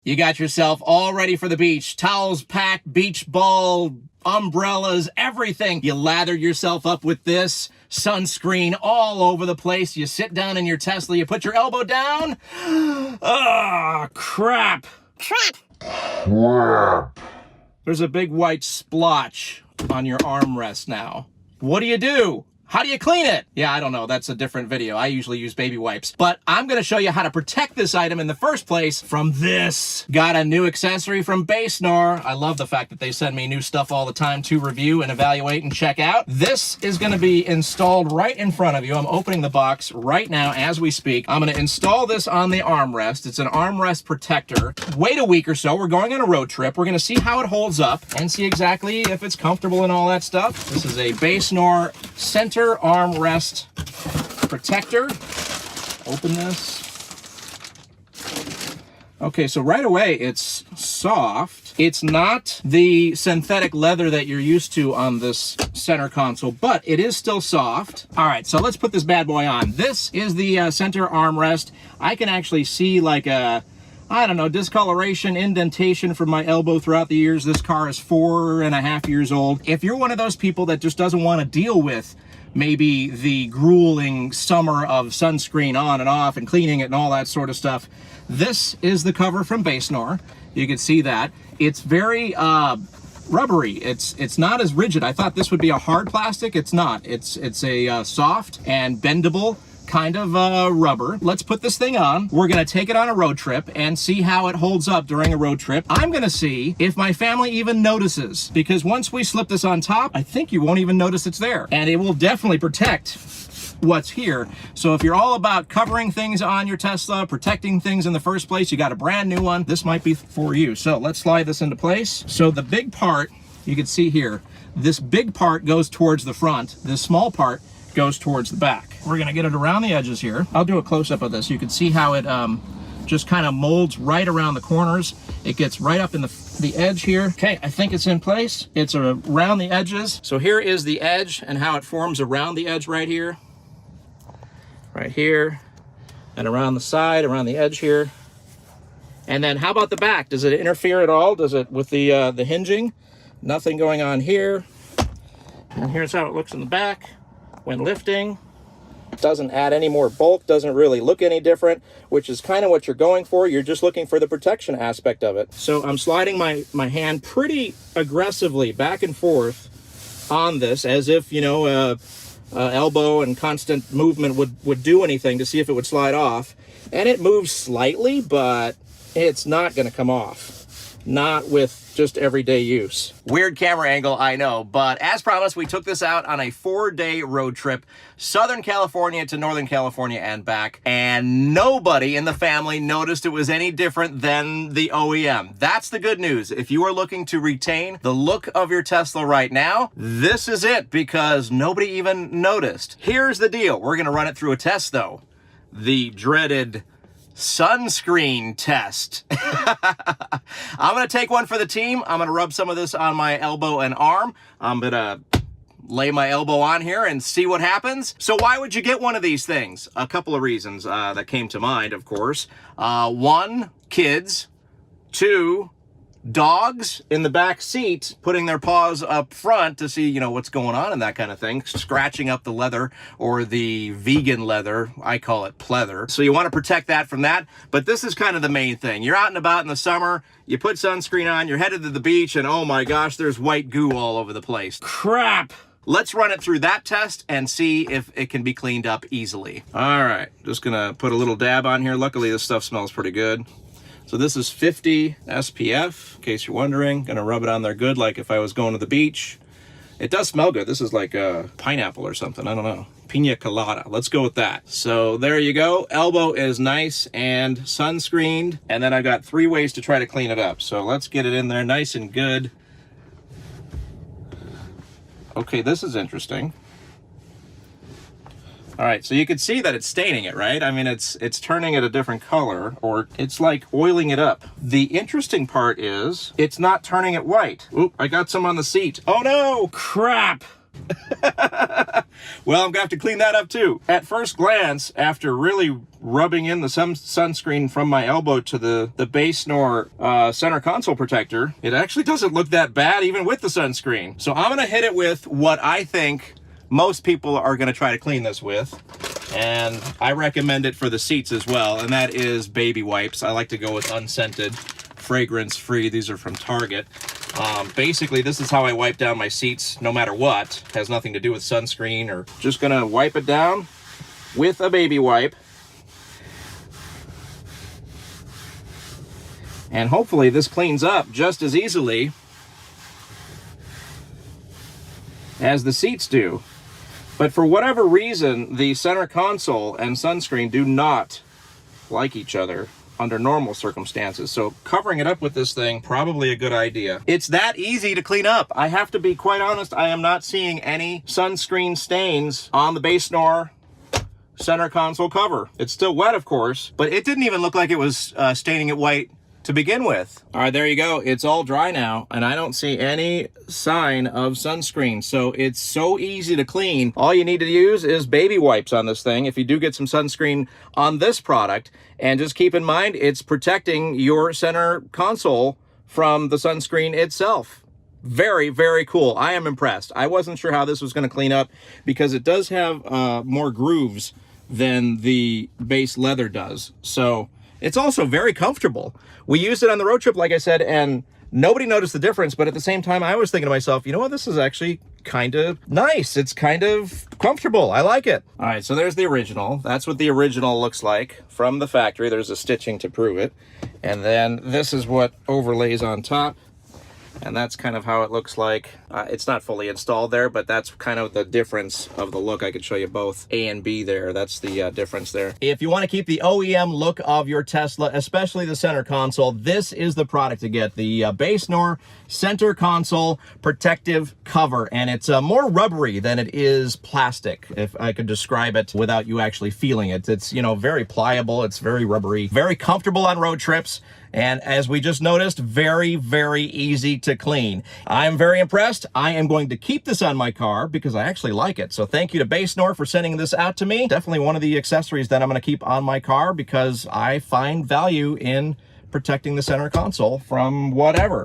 You got yourself all ready for the beach. Towels packed, beach ball, umbrellas, everything. You lathered yourself up with this. Sunscreen all over the place. You sit down in your Tesla. You put your elbow down. Ah, crap. Crap. There's a big white splotch on your armrest now. What do? How do you clean it? Yeah, I don't know. That's a different video. I usually use baby wipes. But I'm going to show you how to protect this item in the first place from this. Got a new accessory from BASENOR. I love the fact that they send me new stuff all the time to review and evaluate and check out. This is going to be installed right in front of you. I'm opening the box right now as we speak. I'm going to install this on the armrest. It's an armrest protector. Wait a week or so. We're going on a road trip. We're going to see how it holds up and see exactly if it's comfortable and all that stuff. This is a BASENOR center armrest protector. Open this. Okay, so right away it's soft. It's not the synthetic leather that you're used to on this center console, but it is still soft. All right, so let's put this bad boy on. This is the center armrest. I can actually see like a, I don't know, discoloration, indentation from my elbow throughout the years. This car is 4.5 years old. If you're one of those people that just doesn't want to deal with maybe the grueling summer of sunscreen on and off and cleaning it and all that sort of stuff, this is the cover from BASENOR. You can see that. It's very rubbery. It's not as rigid. I thought this would be a hard plastic. It's not. It's a soft and bendable kind of rubber. Let's put this thing on. We're gonna take it on a road trip and see how it holds up during a road trip. I'm gonna see if my family even notices, because once we slip this on top, I think you won't even notice it's there, and it will definitely protect what's here. So if you're all about covering things on your Tesla, protecting things in the first place, you got a brand new one, this might be for you. So let's slide this into place. So the big part, you can see here, this big part goes towards the front, this small part goes towards the back. We're gonna get it around the edges here. I'll do a close-up of this. You can see how it just kind of molds right around the corners. It gets right up in the edge here. Okay, I think it's in place. It's around the edges. So here is the edge and how it forms around the edge right here. Right here, and around the side, around the edge here. And then how about the back? Does it interfere at all? Does it with the hinging? Nothing going on here. And here's how it looks in the back when lifting. Doesn't add any more bulk, doesn't really look any different, which is kind of what you're going for. You're just looking for the protection aspect of it. So I'm sliding my hand pretty aggressively back and forth on this, as if, you know, elbow and constant movement would do anything to see if it would slide off. And it moves slightly, but it's not going to come off. Not with just everyday use. Weird camera angle, I know, but as promised, we took this out on a 4-day road trip, Southern California to Northern California and back, and nobody in the family noticed it was any different than the OEM. That's the good news. If you are looking to retain the look of your Tesla right now, this is it, because nobody even noticed. Here's the deal. We're gonna run it through a test though. The dreaded sunscreen test. I'm gonna take one for the team. I'm gonna rub some of this on my elbow and arm. I'm gonna lay my elbow on here and see what happens. So why would you get one of these things? A couple of reasons that came to mind, of course. 1, kids. 2, dogs in the back seat putting their paws up front to see, you know, what's going on and that kind of thing, scratching up the leather, or the vegan leather. I call it pleather. So you want to protect that from that. But this is kind of the main thing. You're out and about in the summer, you put sunscreen on, you're headed to the beach, and oh my gosh, there's white goo all over the place. Crap! Let's run it through that test and see if it can be cleaned up easily. All right, just gonna put a little dab on here. Luckily, this stuff smells pretty good. So this is 50 SPF, in case you're wondering. Gonna rub it on there good, like if I was going to the beach. It does smell good. This is like a pineapple or something, I don't know. Pina colada, let's go with that. So there you go. Elbow is nice and sunscreened. And then I've got 3 ways to try to clean it up. So let's get it in there nice and good. Okay, this is interesting. All right, so you can see that it's staining it, right? I mean, it's turning it a different color, or it's like oiling it up. The interesting part is it's not turning it white. Oop, I got some on the seat. Oh no, crap. Well, I'm gonna have to clean that up too. At first glance, after really rubbing in the sunscreen from my elbow to the BASENOR center console protector, it actually doesn't look that bad even with the sunscreen. So I'm gonna hit it with what I think most people are gonna try to clean this with. And I recommend it for the seats as well, and that is baby wipes. I like to go with unscented, fragrance-free. These are from Target. Basically, this is how I wipe down my seats no matter what. It has nothing to do with sunscreen, or just gonna wipe it down with a baby wipe. And hopefully this cleans up just as easily as the seats do. But for whatever reason, the center console and sunscreen do not like each other under normal circumstances. So covering it up with this thing, probably a good idea. It's that easy to clean up. I have to be quite honest, I am not seeing any sunscreen stains on the BASENOR center console cover. It's still wet, of course, but it didn't even look like it was staining it white to begin with. All right, there you go. It's all dry now, and I don't see any sign of sunscreen. So it's so easy to clean. All you need to use is baby wipes on this thing if you do get some sunscreen on this product. And just keep in mind, it's protecting your center console from the sunscreen itself. Very, very cool. I am impressed. I wasn't sure how this was going to clean up because it does have more grooves than the base leather does. So it's also very comfortable. We used it on the road trip, like I said, and nobody noticed the difference, but at the same time, I was thinking to myself, you know what, this is actually kind of nice. It's kind of comfortable. I like it. All right, so there's the original. That's what the original looks like from the factory. There's a stitching to prove it. And then this is what overlays on top. And that's kind of how it looks like. It's not fully installed there, but that's kind of the difference of the look. I could show you both A and B there. That's the difference there. If you want to keep the OEM look of your Tesla, especially the center console, this is the product to get. The BASENOR center console protective cover. And it's more rubbery than it is plastic, if I could describe it without you actually feeling it. It's, you know, very pliable. It's very rubbery, very comfortable on road trips. And as we just noticed, very, very easy to clean. I'm very impressed. I am going to keep this on my car because I actually like it. So thank you to BASENOR for sending this out to me. Definitely one of the accessories that I'm going to keep on my car because I find value in protecting the center console from whatever.